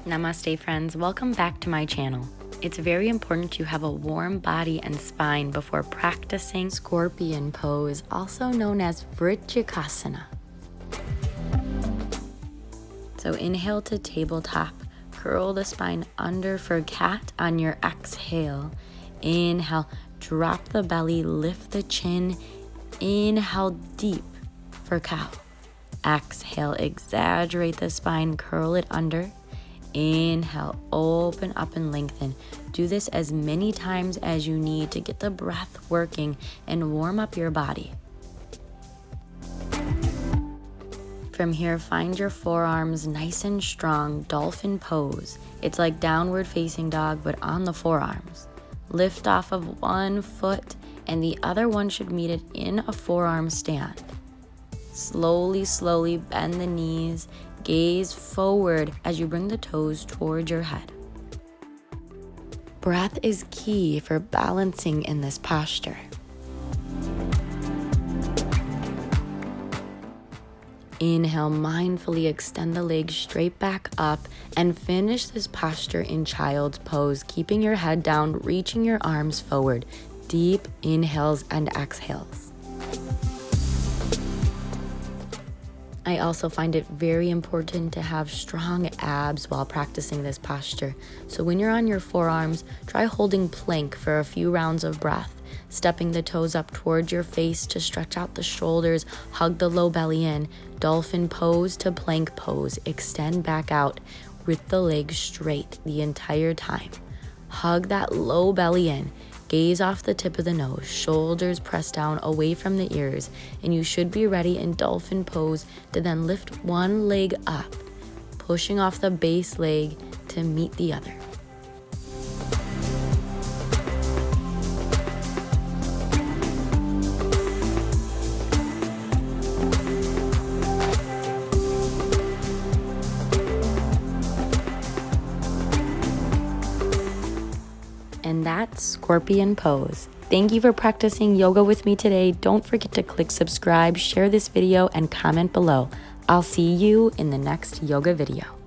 Namaste friends, welcome back to my channel. It's very important you have a warm body and spine before practicing scorpion pose, also known as Vritshikrasana. So inhale to tabletop, curl the spine under for cat on your exhale. Inhale, drop the belly, lift the chin. Inhale deep for cow. Exhale, exaggerate the spine, curl it under. Inhale, open up and lengthen. Do this as many times as you need to get the breath working and warm up your body. From here, find your forearms nice and strong, dolphin pose. It's like downward facing dog, but on the forearms. Lift off of one foot and the other one should meet it in a forearm stand. Slowly bend the knees. Gaze forward as you bring the toes towards your head. Breath is key for balancing in this posture. Inhale, mindfully extend the legs straight back up and finish this posture in child's pose, keeping your head down, reaching your arms forward. Deep inhales and exhales. I also find it very important to have strong abs while practicing this posture. So when you're on your forearms, try holding plank for a few rounds of breath, stepping the toes up towards your face to stretch out the shoulders, hug the low belly in, dolphin pose to plank pose, extend back out with the legs straight the entire time. Hug that low belly in. Gaze off the tip of the nose, shoulders pressed down away from the ears, and you should be ready in dolphin pose to then lift one leg up, pushing off the base leg to meet the other. And that's scorpion pose. Thank you for practicing yoga with me today. Don't forget to click subscribe, share this video, and comment below. I'll see you in the next yoga video.